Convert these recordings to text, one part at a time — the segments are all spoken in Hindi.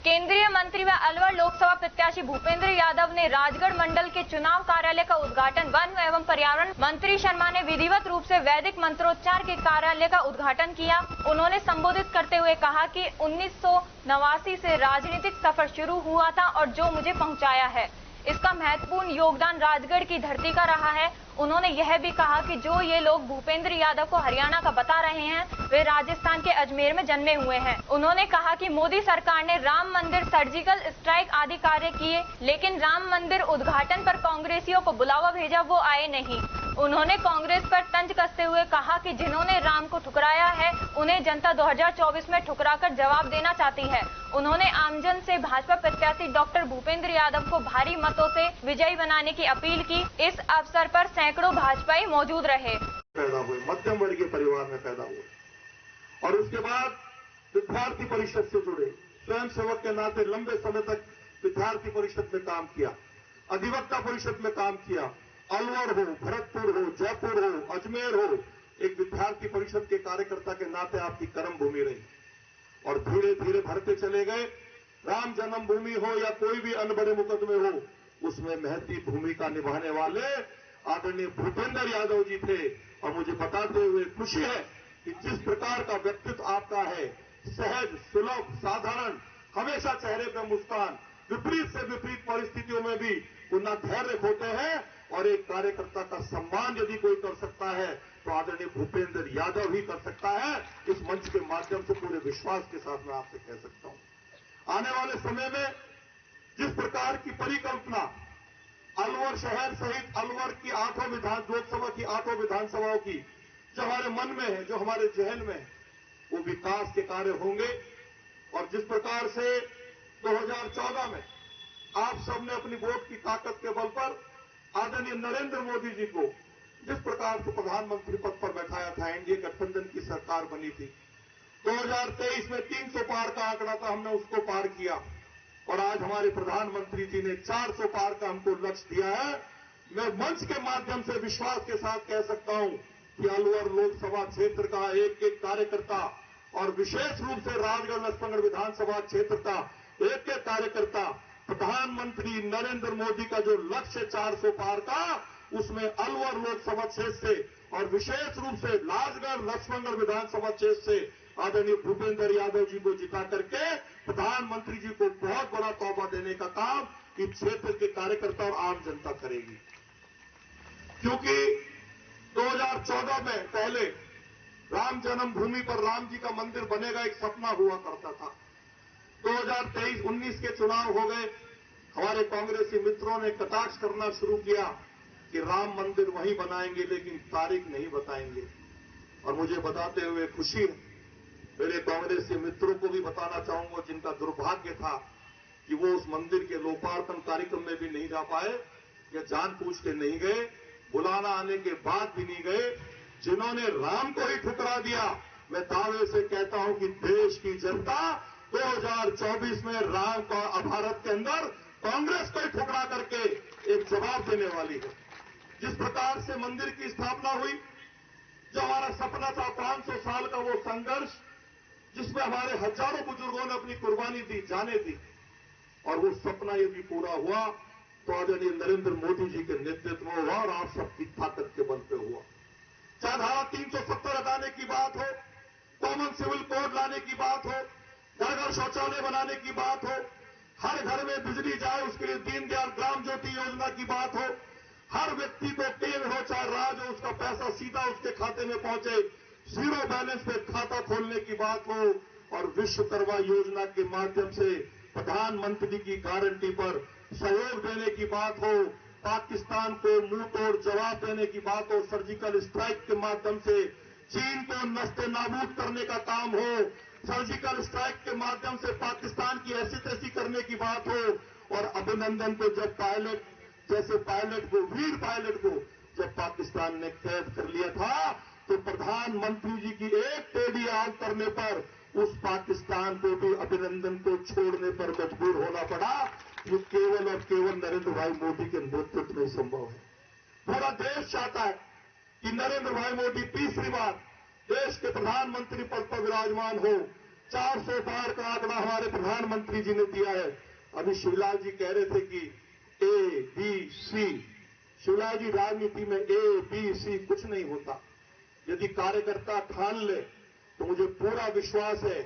केंद्रीय मंत्री व अलवर लोकसभा प्रत्याशी भूपेंद्र यादव ने राजगढ़ मंडल के चुनाव कार्यालय का उद्घाटन वन एवं पर्यावरण मंत्री शर्मा ने विधिवत रूप से वैदिक मंत्रोच्चार के कार्यालय का उद्घाटन किया। उन्होंने संबोधित करते हुए कहा कि 1989 से राजनीतिक सफर शुरू हुआ था और जो मुझे पहुंचाया है, इसका महत्वपूर्ण योगदान राजगढ़ की धरती का रहा है। उन्होंने यह भी कहा कि जो ये लोग भूपेंद्र यादव को हरियाणा का बता रहे हैं, वे राजस्थान के अजमेर में जन्मे हुए हैं। उन्होंने कहा कि मोदी सरकार ने राम मंदिर, सर्जिकल स्ट्राइक आदि कार्य किए, लेकिन राम मंदिर उद्घाटन पर कांग्रेसियों को बुलावा भेजा, वो आए नहीं। उन्होंने कांग्रेस पर तंज कसते हुए कहा कि जिन्होंने राम को ठुकराया है, उन्हें जनता 2024 में ठुकराकर जवाब देना चाहती है। उन्होंने आमजन से भाजपा प्रत्याशी डॉक्टर भूपेंद्र यादव को भारी मतों से विजयी बनाने की अपील की। इस अवसर पर सैकड़ों भाजपाई मौजूद रहे। पैदा हुए, मध्यम वर्गीय परिवार में पैदा हुए और उसके बाद विद्यार्थी परिषद से जुड़े, स्वयं सेवक के नाते लंबे समय तक विद्यार्थी परिषद में काम किया, अधिवक्ता परिषद में काम किया। अलवर हो, भरतपुर हो, जयपुर हो, अजमेर हो, एक विद्यार्थी परिषद के कार्यकर्ता के नाते आपकी कर्म भूमि रही और धीरे धीरे भरते चले गए। राम जन्मभूमि हो या कोई भी अन्य बड़े मुकदमे हो, उसमें महती भूमिका निभाने वाले आदरणीय भूपेंद्र यादव जी थे। और मुझे बताते हुए खुशी है कि जिस प्रकार का व्यक्तित्व आपका है, सहज, सुलभ, साधारण, हमेशा चेहरे पर मुस्कान, विपरीत से विपरीत परिस्थितियों में भी उतना धैर्य होते हैं और एक कार्यकर्ता का सम्मान यदि कोई कर सकता है तो आदरणीय भूपेंद्र यादव ही कर सकता है। इस मंच के माध्यम से पूरे विश्वास के साथ मैं आपसे कह सकता हूं, आने वाले समय में जिस प्रकार की परिकल्पना अलवर शहर सहित अलवर की लोकसभा की 8 विधानसभाओं की जो हमारे मन में है, जो हमारे जहन में है, वो विकास के कार्य होंगे। और जिस प्रकार से 2014 में आप सबने अपनी वोट की ताकत के बल पर आदरणीय नरेंद्र मोदी जी को जिस प्रकार से प्रधानमंत्री पद पर बैठाया था, एनडीए गठबंधन की सरकार बनी थी। 2023 में 300 पार का आंकड़ा था, हमने उसको पार किया और आज हमारे प्रधानमंत्री जी ने 400 पार का हमको लक्ष्य दिया है। मैं मंच के माध्यम से विश्वास के साथ कह सकता हूं कि अलवर लोकसभा क्षेत्र का एक एक कार्यकर्ता और विशेष रूप से राजगढ़ लक्ष्मणगढ़ विधानसभा क्षेत्र का एक एक कार्यकर्ता प्रधानमंत्री नरेंद्र मोदी का जो लक्ष्य 400 पार का, उसमें अलवर लोकसभा क्षेत्र से और विशेष रूप से राजगढ़ लक्ष्मणगढ़ विधानसभा क्षेत्र से आदरणीय भूपेंद्र यादव जी को जिता करके प्रधानमंत्री जी को बहुत बड़ा तोहफा देने का काम इस क्षेत्र के कार्यकर्ता और आम जनता करेगी। क्योंकि 2014 में पहले राम जन्मभूमि पर राम जी का मंदिर बनेगा एक सपना हुआ करता था। 2023-19 के चुनाव हो गए, हमारे कांग्रेसी मित्रों ने कटाक्ष करना शुरू किया कि राम मंदिर वहीं बनाएंगे लेकिन तारीख नहीं बताएंगे। और मुझे बताते हुए खुशी है, मेरे कांग्रेसी मित्रों को भी बताना चाहूंगा जिनका दुर्भाग्य था कि वो उस मंदिर के लोकार्पण कार्यक्रम में भी नहीं जा पाए या जानबूझ के नहीं गए, बुलाना आने के बाद भी नहीं गए, जिन्होंने राम को ही ठुकरा दिया। मैं दावे से कहता हूं कि देश की जनता 2024 में राम का भारत के अंदर कांग्रेस को ही ठुकरा करके एक जवाब देने वाली है। जिस प्रकार से मंदिर की स्थापना हुई, जो हमारा सपना था 500 साल का वो संघर्ष, जिसमें हमारे हजारों बुजुर्गों ने अपनी कुर्बानी दी, जाने दी, और वो सपना यदि पूरा हुआ तो आदरणीय नरेंद्र मोदी जी के नेतृत्व में हुआ और आप सबकी ताकत के बल पे हुआ। चाहे धारा 370 हटाने की बात हो, कॉमन सिविल कोड लाने की बात हो, घर घर शौचालय बनाने की बात हो, हर घर में बिजली जाए उसके लिए दीनदयाल ग्राम ज्योति योजना की बात हो, हर व्यक्ति को तेल हो चाहे राज हो, उसका पैसा सीधा उसके खाते में पहुंचे, जीरो बैलेंस पे खाता खोलने की बात हो, और विश्वकर्मा योजना के माध्यम से प्रधानमंत्री की गारंटी पर सहयोग देने की बात हो, पाकिस्तान को मुंह तोड़ जवाब देने की बात हो, सर्जिकल स्ट्राइक के माध्यम से चीन को नस्ते नाबूद करने का काम हो, सर्जिकल स्ट्राइक के माध्यम से पाकिस्तान की ऐसी तैसी करने की बात हो, और अभिनंदन को जब पायलट को वीर पायलट को जब पाकिस्तान ने कैद कर लिया था तो प्रधानमंत्री जी की एक टेढ़ी आंख करने पर उस पाकिस्तान को भी अभिनंदन को छोड़ने पर मजबूर होना पड़ा। ये केवल और केवल नरेंद्र भाई मोदी के नेतृत्व में संभव है। पूरा देश चाहता है कि नरेंद्र भाई मोदी तीसरी बार देश के प्रधानमंत्री पद पर विराजमान हो, 400 पार का आंकड़ा हमारे प्रधानमंत्री जी ने दिया है। अभी शिवलाल जी कह रहे थे कि ए बी सी। शिवलाल जी, राजनीति में ए बी सी कुछ नहीं होता। यदि कार्यकर्ता ठान ले तो मुझे पूरा विश्वास है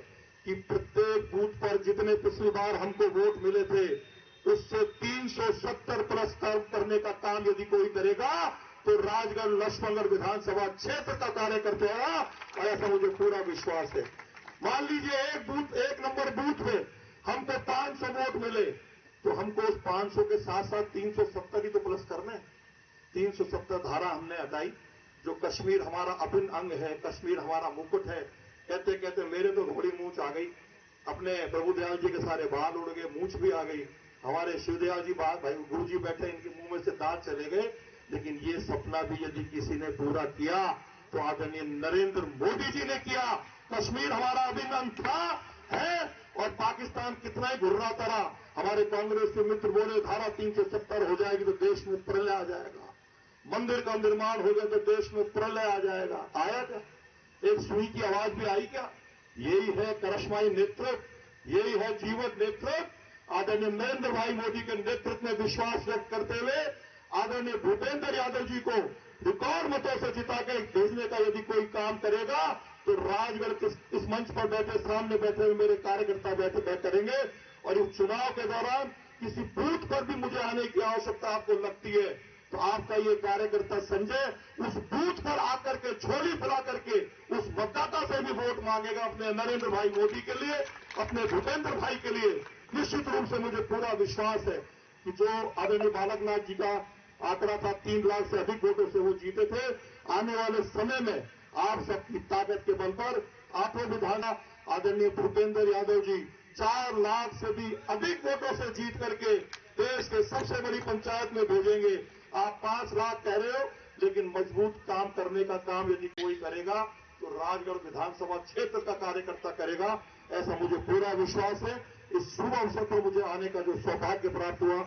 कि प्रत्येक बूथ पर जितने पिछली बार हमको वोट मिले थे उससे 370 प्लस काम करने का काम यदि कोई करेगा तो राजगढ़ लक्ष्मणगढ़ विधानसभा क्षेत्र का कार्यकर्ता होगा, ऐसा मुझे पूरा विश्वास है। मान लीजिए एक नंबर बूथ में हमको 500 वोट मिले तो हमको उस 500 के साथ साथ 370 ही तो प्लस करना है। 370 धारा हमने हटाई। जो कश्मीर हमारा अभिन्न अंग है, कश्मीर हमारा मुकुट है, कहते कहते मेरे तो घोड़ी मूंछ आ गई। अपने प्रभुदयाल जी के सारे बाल उड़ गए, मूंछ भी आ गई। हमारे शिवदयाल जी भाई गुरु जी बैठे, इनके मुंह में से दांत चले गए। लेकिन ये सपना भी यदि किसी ने पूरा किया तो आदरणीय नरेंद्र मोदी जी ने किया। कश्मीर हमारा अभिन्न अंग था, है, और पाकिस्तान कितना ही घुर्राता रहा। हमारे कांग्रेस के मित्र बोले धारा 370 हो जाएगी तो देश में प्रलय आ जाएगा, मंदिर का निर्माण हो गया तो देश में प्रलय आ जाएगा। आया क्या? एक सुई की आवाज भी आई क्या? यही है करिश्माई नेतृत्व, यही है जीवंत नेतृत्व। आदरणीय नरेंद्र भाई मोदी के नेतृत्व में विश्वास व्यक्त करते हुए आदरणीय भूपेंद्र यादव जी को रिकॉर्ड मतों से जिता के भेजने का यदि कोई काम करेगा तो राजगढ़ के इस मंच पर बैठे, सामने बैठे हुए मेरे कार्यकर्ता बैठे करेंगे। और इस चुनाव के दौरान किसी बूथ पर भी मुझे आने की आवश्यकता आपको लगती है तो आपका ये कार्यकर्ता संजय उस बूथ पर आकर के झोली फैला करके उस मतदाता से भी वोट मांगेगा अपने नरेंद्र भाई मोदी के लिए, अपने भूपेंद्र भाई के लिए। निश्चित रूप से मुझे पूरा विश्वास है कि जो आदरणीय बालकनाथ जी का आंकड़ा था 3 लाख से अधिक वोटों से वो जीते थे, आने वाले समय में आप सबकी ताकत के बल पर आठों विधाना आदरणीय भूपेंद्र यादव जी 4 लाख से भी अधिक वोटों से जीत करके देश के सबसे बड़ी पंचायत में भेजेंगे। आप 5 लाख कह रहे हो, लेकिन मजबूत काम करने का काम यदि कोई करेगा तो राजगढ़ विधानसभा क्षेत्र का कार्यकर्ता करेगा, ऐसा मुझे पूरा विश्वास है। इस शुभ अवसर पर मुझे आने का जो सौभाग्य प्राप्त हुआ